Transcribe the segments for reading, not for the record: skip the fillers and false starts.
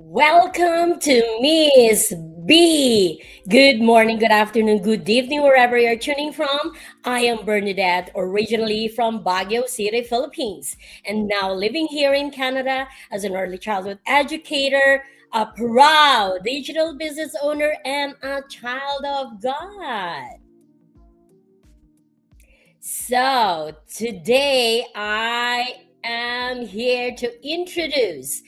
Welcome to Miss B. Good morning, good afternoon, good evening, wherever you're tuning from. I am Bernadette, originally from Baguio City, Philippines, and now living here in Canada as an early childhood educator, a proud digital business owner, and a child of God. So, today I am here to introduce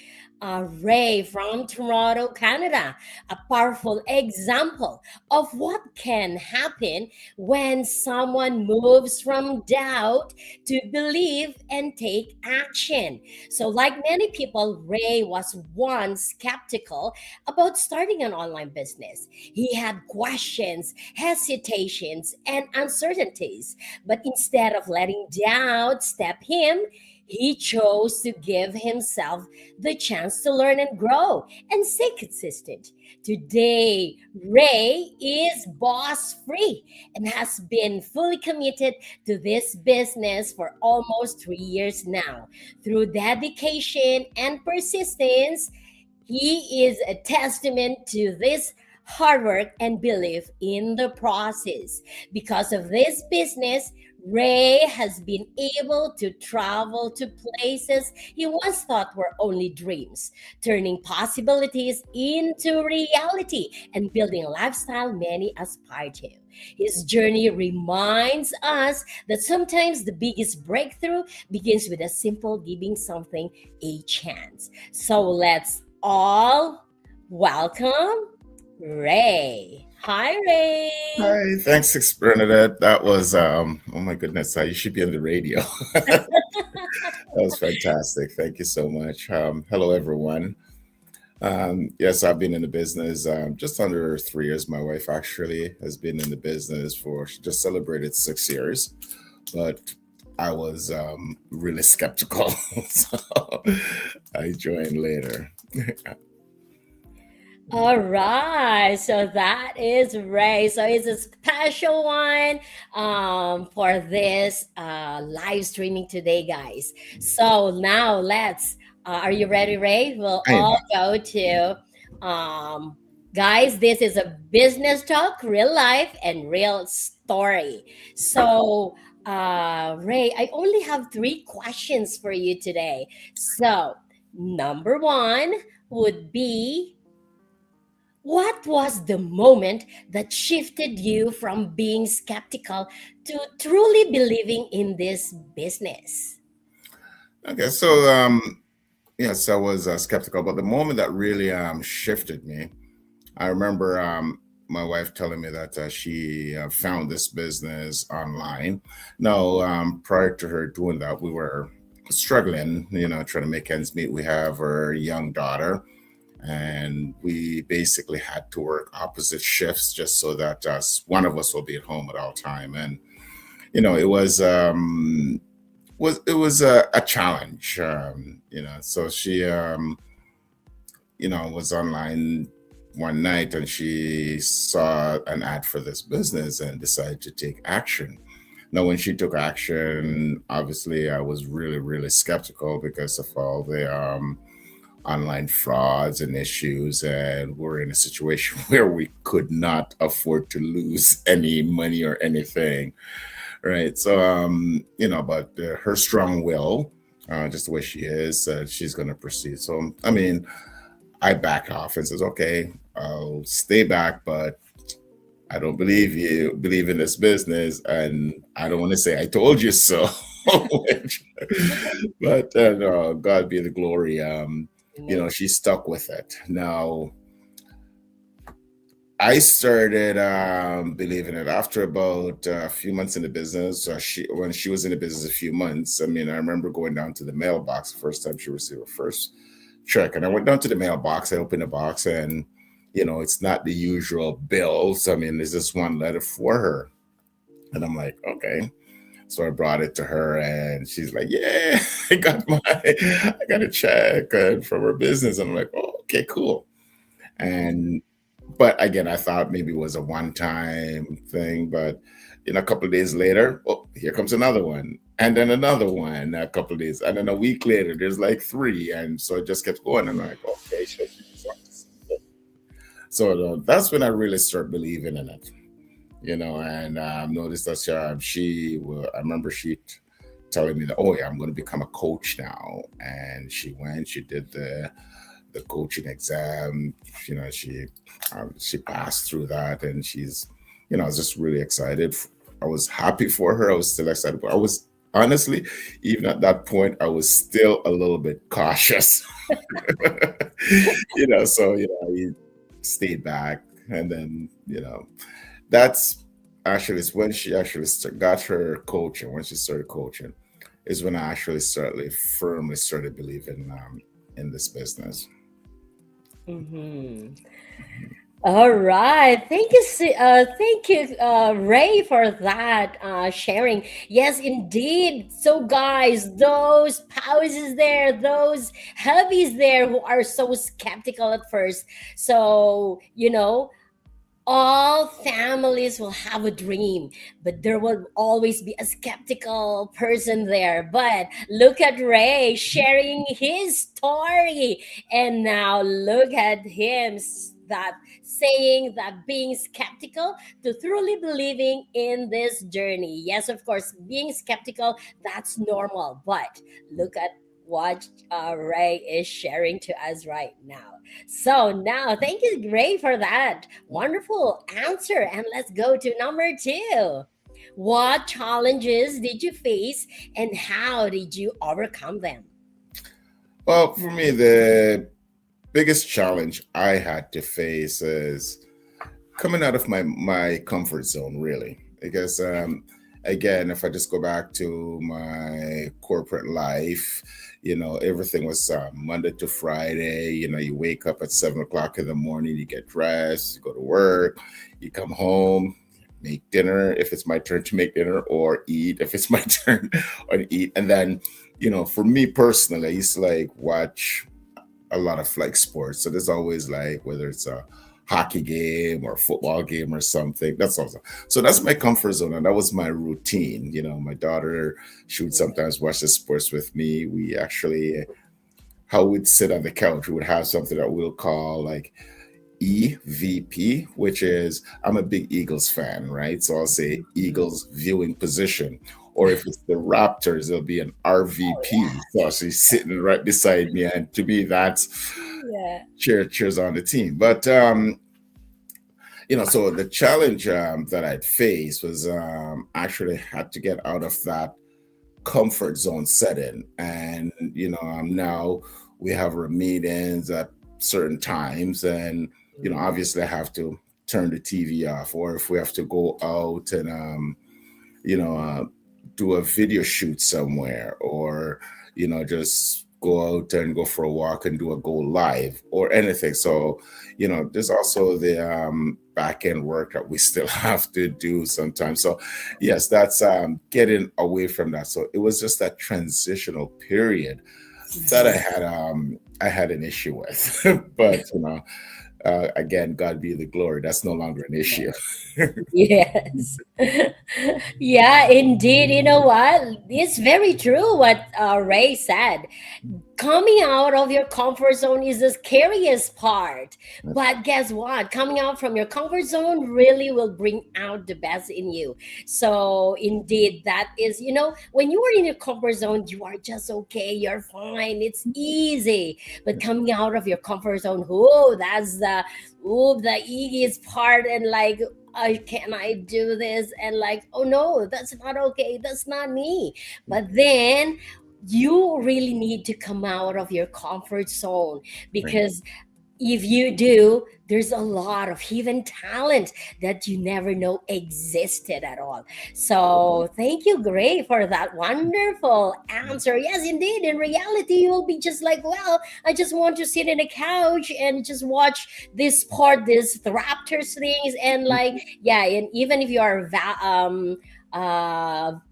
Ray from Toronto, Canada, a powerful example of what can happen when someone moves from doubt to believe and take action. So, like many people, Ray was once skeptical about starting an online business. He had questions, hesitations, and uncertainties, but instead of letting doubt step him, he chose to give himself the chance to learn and grow and stay consistent. Today, Ray is boss free and has been fully committed to this business for almost 3 years now. Through dedication and persistence, he is a testament to this hard work and belief in the process. Because of this business, Ray has been able to travel to places he once thought were only dreams, turning possibilities into reality and building a lifestyle many aspire to. His journey reminds us that sometimes the biggest breakthrough begins with a simple giving something a chance. So let's all welcome Ray. Hi, Ray. Hi, thanks, Bernadette. That was oh my goodness, you should be on the radio. That was fantastic. Thank you so much. Hello, everyone. Yes, I've been in the business just under 3 years. My wife actually has been in the business for, she just celebrated 6 years, but I was really skeptical. So I joined later. All right, so that is Ray. So it's a special one for this live streaming today, guys. So now are you ready, Ray? We'll I am. all go to, um, guys, this is a business talk, real life, and real story. So, Ray, I only have three questions for you today. So, number one would be, what was the moment that shifted you from being skeptical to truly believing in this business? Okay, so yes, I was skeptical, but the moment that really shifted me, I remember my wife telling me that she found this business online. Now, prior to her doing that, we were struggling, trying to make ends meet. We have our young daughter, and we basically had to work opposite shifts just so that one of us will be at home at all time. And it was a challenge. So she was online one night and she saw an ad for this business and decided to take action. Now, when she took action, obviously I was really, really skeptical because of all the online frauds and issues. And we're in a situation where we could not afford to lose any money or anything. Right. So, but her strong will, just the way she is, she's going to proceed. So, I mean, I back off and says, okay, I'll stay back, but I don't believe you believe in this business, and I don't want to say I told you so. But no, God be the glory. Amen. She stuck with it. Now, I started believing it after about a few months in the business. When she was in the business a few months, I mean, I remember going down to the mailbox the first time she received her first check, and I went down to the mailbox. I opened the box, and it's not the usual bills. I mean, there's just one letter for her, and I'm like, okay. So I brought it to her, and she's like, "Yeah, I got a check from her business." And I'm like, "Oh, okay, cool." And but again, I thought maybe it was a one-time thing. But a couple of days later, oh, here comes another one, and then another one. A couple of days, and then a week later, there's like three, and so it just kept going. And I'm like, okay, So that's when I really start believing in it, and noticed that I remember telling me that, oh yeah, I'm going to become a coach now. And she did the coaching exam. She passed through that, and I was just really excited. I was happy for her. I was still excited, but I was honestly, even at that point, I was still a little bit cautious. So I stayed back, and then that's actually is when she actually got her coaching. When she started coaching, is when I actually firmly started believing in this business. Mhm. All right. Thank you, Ray, for that sharing. Yes, indeed. So, guys, those pauses there, those hubbies there who are so skeptical at first. So, all families will have a dream, but there will always be a skeptical person there. But look at Ray sharing his story, and now look at him that saying that being skeptical to truly believing in this journey. Yes, of course, being skeptical, that's normal, but look at what Ray is sharing to us right now. So now, thank you, Ray, for that wonderful answer. And let's go to number two. What challenges did you face and how did you overcome them? Well, for me, the biggest challenge I had to face is coming out of my comfort zone, really, because again, if I just go back to my corporate life, everything was Monday to Friday. You wake up at 7 o'clock in the morning, you get dressed, you go to work, you come home, make dinner if it's my turn to make dinner, or eat if it's my turn, or eat. And then for me personally, I used to like watch a lot of like sports. So there's always like, whether it's a hockey game or a football game or something. That's also, so that's my comfort zone, and that was my routine. My daughter, she would sometimes watch the sports with me. We actually, how we'd sit on the couch, we would have something that we'll call like EVP, which is, I'm a big Eagles fan, right? So I'll say Eagles viewing position. Or if it's the Raptors, it'll be an Oh, RVP. So she's sitting right beside me. And to me, that's yeah. cheers on the team. But so the challenge that I'd faced was actually had to get out of that comfort zone setting. And now we have our meetings at certain times, and obviously I have to turn the TV off, or if we have to go out and you know uh, do a video shoot somewhere, or just go out and go for a walk and do a go live or anything. So there's also the back end work that we still have to do sometimes. So yes, that's getting away from that. So it was just that transitional period that Mhm. I had an issue with. But again, God be the glory, that's no longer an issue. Yes. Yeah, indeed. You know what? It's very true what Ray said. Coming out of your comfort zone is the scariest part. But guess what? Coming out from your comfort zone really will bring out the best in you. So, indeed, that is, when you are in your comfort zone, you are just okay. You're fine. It's easy. But coming out of your comfort zone, that's the easiest part. And like, can I do this? And like, oh no, that's not okay. That's not me. But then you really need to come out of your comfort zone, Right. because if you do, there's a lot of hidden talent that you never know existed at all. So thank you, Gray, for that wonderful answer. Yes, indeed. In reality, you will be just like, well, I just want to sit in a couch and just watch this sport, this Raptors things, and like, yeah, and even if you are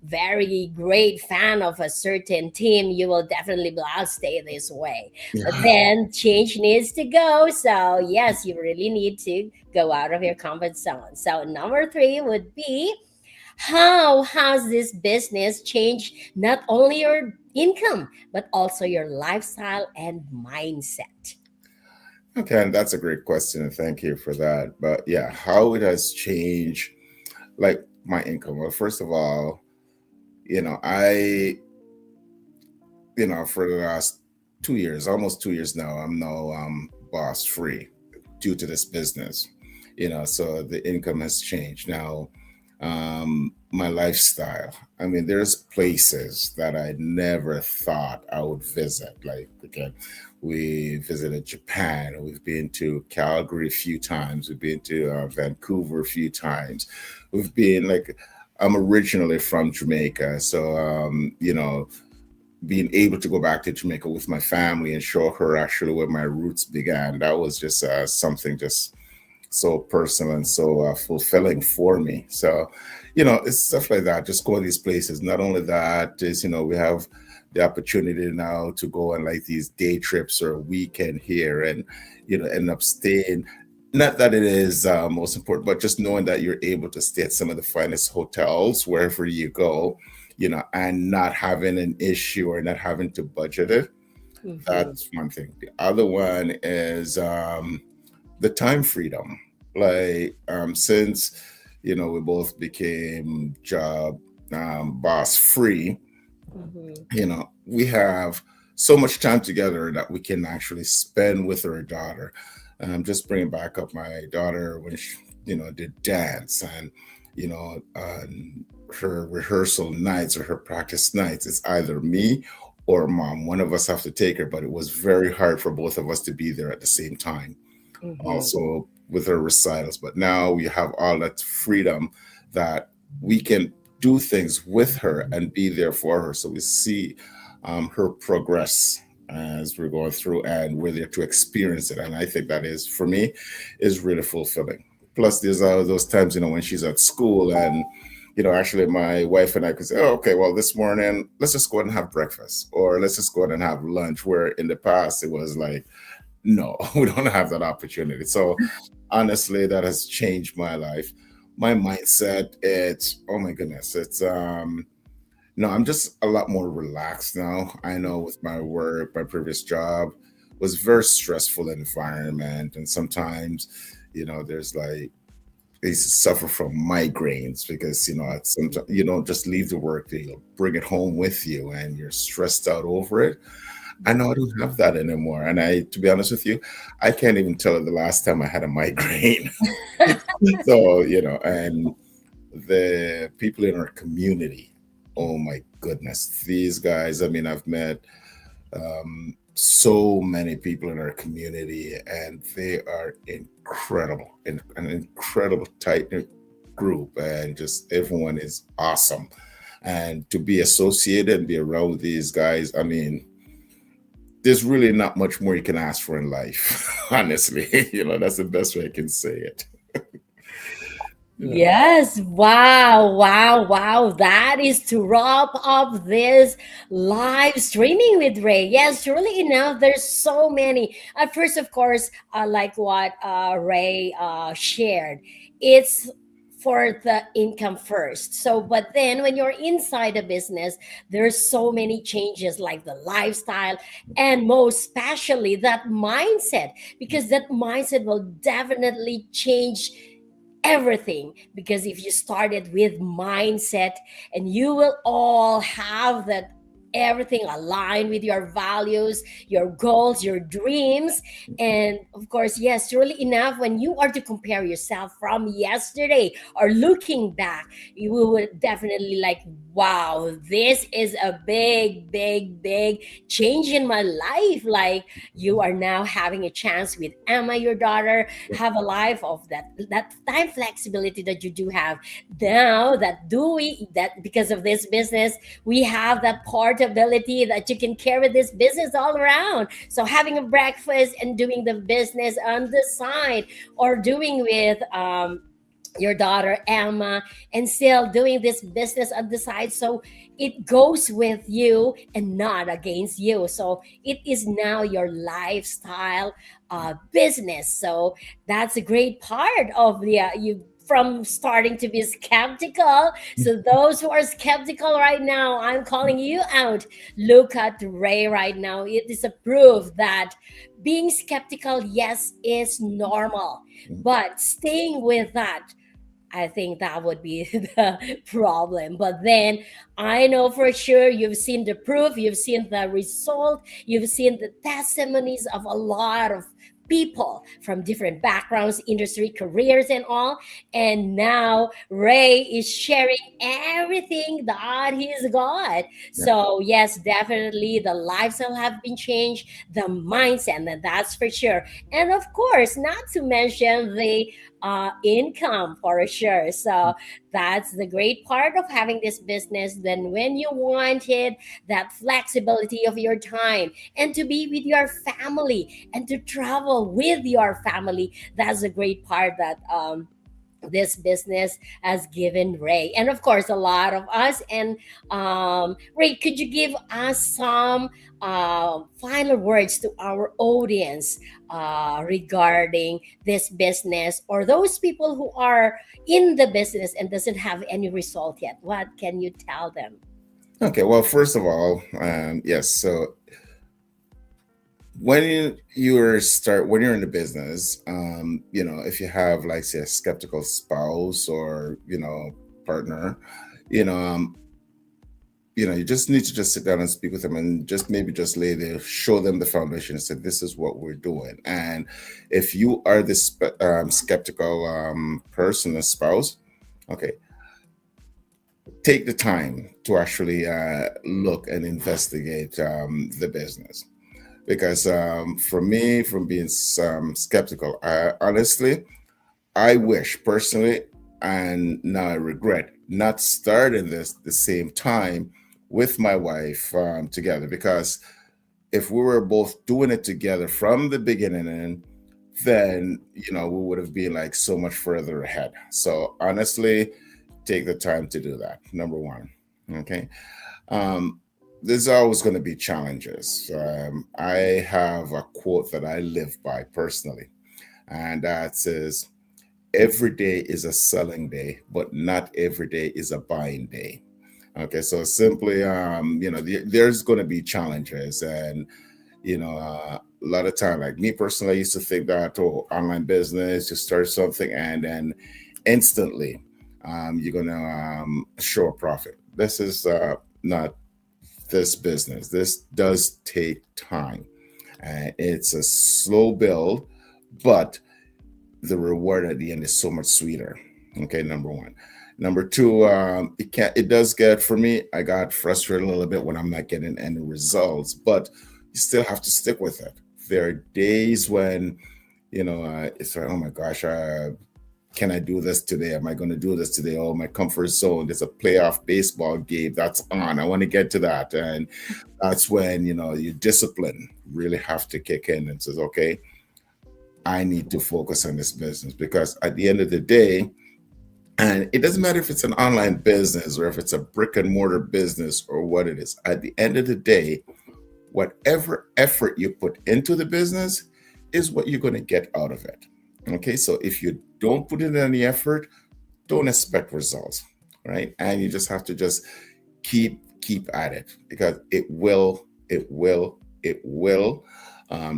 very great fan of a certain team, you will definitely be, I'll stay this way. But Yeah. then change needs to go. So, yes, you really need to go out of your comfort zone. So, number three would be, how has this business changed not only your income, but also your lifestyle and mindset? Okay, and that's a great question, and thank you for that. But yeah, how it has changed, like my income. Well, first of all, I, for the last 2 years, almost 2 years now, I'm now boss free due to this business. So the income has changed now. My lifestyle. I mean, there's places that I never thought I would visit. Like, okay, we visited Japan. We've been to Calgary a few times. We've been to Vancouver a few times. We've been like, I'm originally from Jamaica, so being able to go back to Jamaica with my family and show her actually where my roots began, that was just something just so personal and so fulfilling for me. So, it's stuff like that. Just go to these places. Not only that is, we have the opportunity now to go on like these day trips or a weekend here and, end up staying. Not that it is most important, but just knowing that you're able to stay at some of the finest hotels wherever you go, and not having an issue or not having to budget it. Mhm. That's one thing. The other one is the time freedom. Like since we both became job boss free, Mhm. we have so much time together that we can actually spend with our daughter. Just bringing back up my daughter when she did dance and her rehearsal nights or her practice nights, it's either me or mom, one of us have to take her, but it was very hard for both of us to be there at the same time Mhm. also with her recitals. But now we have all that freedom that we can do things with her and be there for her. So we see her progress as we're going through, and we're there to experience it. And I think that is, for me, is really fulfilling. Plus, there's those times, when she's at school and actually my wife and I could say, oh, okay, well, this morning, let's just go out and have breakfast, or let's just go out and have lunch. Where in the past, it was like, no, we don't have that opportunity. So honestly, that has changed my life. My mindset, it's, oh my goodness, it's no, I'm just a lot more relaxed now. I know with my work, my previous job was very stressful environment, and sometimes there's like they suffer from migraines because sometimes you don't just leave the work day, you bring it home with you and you're stressed out over it. I know I don't have that anymore. And to be honest with you, I can't even tell you the last time I had a migraine. So, and the people in our community, oh my goodness, these guys, I mean, I've met so many people in our community, and they are incredible, in an incredible tight knit group, and just everyone is awesome. And to be associated and be around these guys, I mean, there's really not much more you can ask for in life. Honestly, that's the best way I can say it. Yeah. Yes, wow, wow, wow. That is to wrap up this live streaming with Ray. Yes, truly enough, there's so many. At first, of course, like what Ray shared, it's for the income first. So, but then when you're inside a business, there's so many changes like the lifestyle and most especially that mindset, because that mindset will definitely change everything. Because if you started with mindset, and you will all have that, everything aligned with your values, your goals, your dreams. And of course, yes, truly enough, when you are to compare yourself from yesterday or looking back, you will definitely like, wow, this is a big, big, big change in my life. Like, you are now having a chance with Emma, your daughter, have a life of that time flexibility that you do have now. That do we that because of this business, we have that portability that you can carry this business all around. So having a breakfast and doing the business on the side, or doing with your daughter Emma, and still doing this business on the side. So it goes with you and not against you. So it is now your lifestyle business. So that's a great part of the you from starting to be skeptical. So those who are skeptical right now, I'm calling you out. Look at Ray right now. It is a proof that being skeptical, yes, is normal, but staying with that, I think that would be the problem. But then I know for sure you've seen the proof, you've seen the result, you've seen the testimonies of a lot of people from different backgrounds, industry, careers, and all. And now Ray is sharing everything that he's got. Yeah. So, yes, definitely the lifestyle have been changed, the mindset, and that's for sure. And of course, not to mention the income for sure. So that's the great part of having this business. Then when you wanted that flexibility of your time and to be with your family and to travel with your family, that's a great part that this business has given Ray, and of course, a lot of us. And Ray, could you give us some final words to our audience regarding this business, or those people who are in the business and doesn't have any result yet? What can you tell them? Okay. Well, first of all, yes. So when you're in the business, if you have, like, say, a skeptical spouse or partner, you know um, you just need to just sit down and speak with them, and just maybe just lay there, show them the foundation, and say, this is what we're doing. And if you are this skeptical person, a spouse, okay, take the time to actually look and investigate the business. Because for me, from being skeptical, honestly, I wish personally, and now I regret not starting this the same time with my wife together. Because if we were both doing it together from the beginning, and then we would have been like so much further ahead. So honestly, take the time to do that. Number one. Okay. Um, there's always going to be challenges. I have a quote that I live by personally, and that says, every day is a selling day, but not every day is a buying day. Okay, so simply, there's going to be challenges, and a lot of time, like me personally, I used to think that, oh, online business, just start something, and then instantly, you're going to show a profit. This is not this business. This does take time, and it's a slow build, but the reward at the end is so much sweeter. Okay, number one. Number two, it does get, for me, I got frustrated a little bit when I'm not getting any results, but you still have to stick with it. There are days when it's like, oh my gosh, can I do this today? Am I going to do this today? Oh, my comfort zone. There's a playoff baseball game that's on. I want to get to that. And that's when, your discipline really have to kick in and says, okay, I need to focus on this business. Because at the end of the day, and it doesn't matter if it's an online business or if it's a brick and mortar business or what it is, at the end of the day, whatever effort you put into the business is what you're going to get out of it. Okay, so if you don't put in any effort, don't expect results, right? And you just have to just keep at it, because it will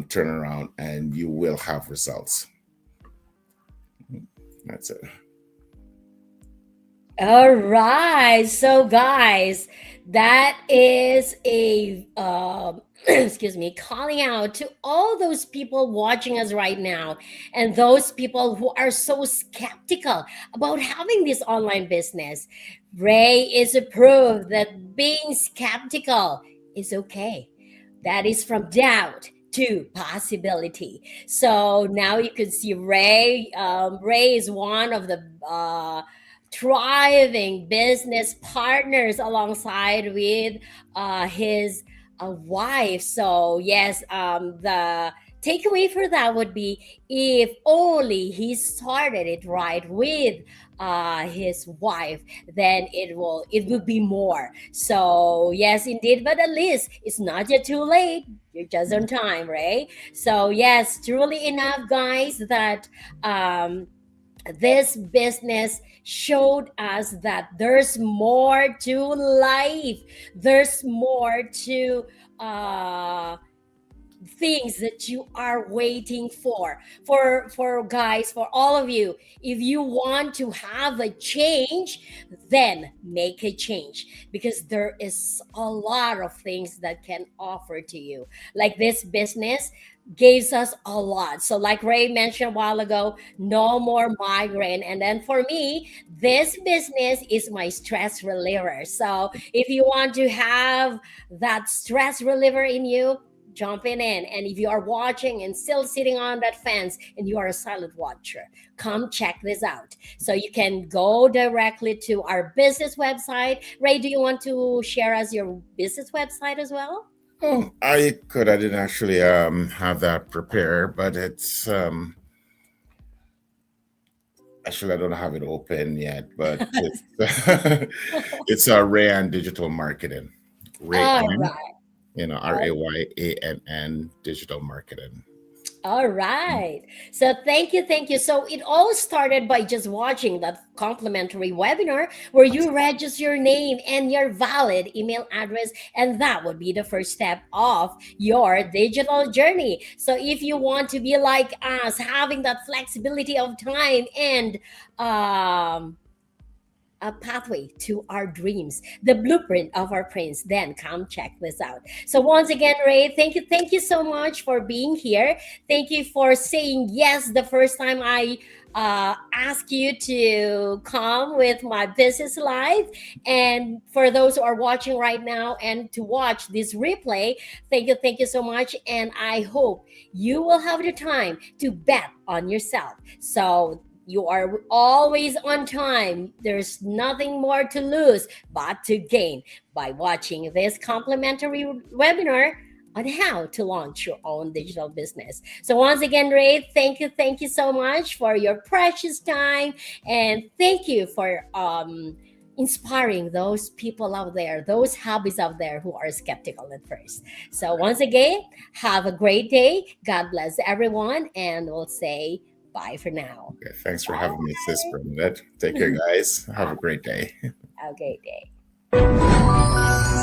turn around, and you will have results. That's it. All right. So, guys, that is a excuse me, calling out to all those people watching us right now, and those people who are so skeptical about having this online business. Ray is a proof that being skeptical is okay. That is from doubt to possibility. So now you can see Ray. Ray is one of the thriving business partners alongside with his wife. So yes, the takeaway for that would be, if only he started it right with his wife, then it will be more. So yes, indeed, but at least it's not yet too late. You're just on time, right? So yes, truly enough, guys, that This business showed us that there's more to life, there's more to uh things that you are waiting for guys, for all of you. If you want to have a change, then make a change, because there is a lot of things that can offer to you. Like this business gives us a lot. So like Ray mentioned a while ago, no more migraine. And then for me, this business is my stress reliever. So if you want to have that stress reliever in you, jumping in. And if you are watching and still sitting on that fence and you are a silent watcher, come check this out. So you can go directly to our business website. Ray, do you want to share us your business website as well? Oh, I could. I didn't actually have that prepared, but it's actually I don't have it open yet. But it's it's Rayann Digital Marketing. All Rayann, right. Rayann Digital Marketing. All right. So thank you. So it all started by just watching that complimentary webinar where you register your name and your valid email address, and that would be the first step of your digital journey. So if you want to be like us, having that flexibility of time and a pathway to our dreams, the blueprint of our prince, then come check this out. So once again, Ray, thank you so much for being here. Thank you for saying yes the first time I asked you to come with my business live. And for those who are watching right now and to watch this replay, thank you so much. And I hope you will have the time to bet on yourself. So you are always on time. There's nothing more to lose but to gain by watching this complimentary webinar on how to launch your own digital business. So once again, Ray, thank you so much for your precious time, and thank you for inspiring those people out there, those hobbies out there who are skeptical at first. So once again, have a great day. God bless everyone, and we'll say bye for now. Okay, thanks for having me, Sis Bye. Bernadette. Take care, guys. Have a great day. Have a great day.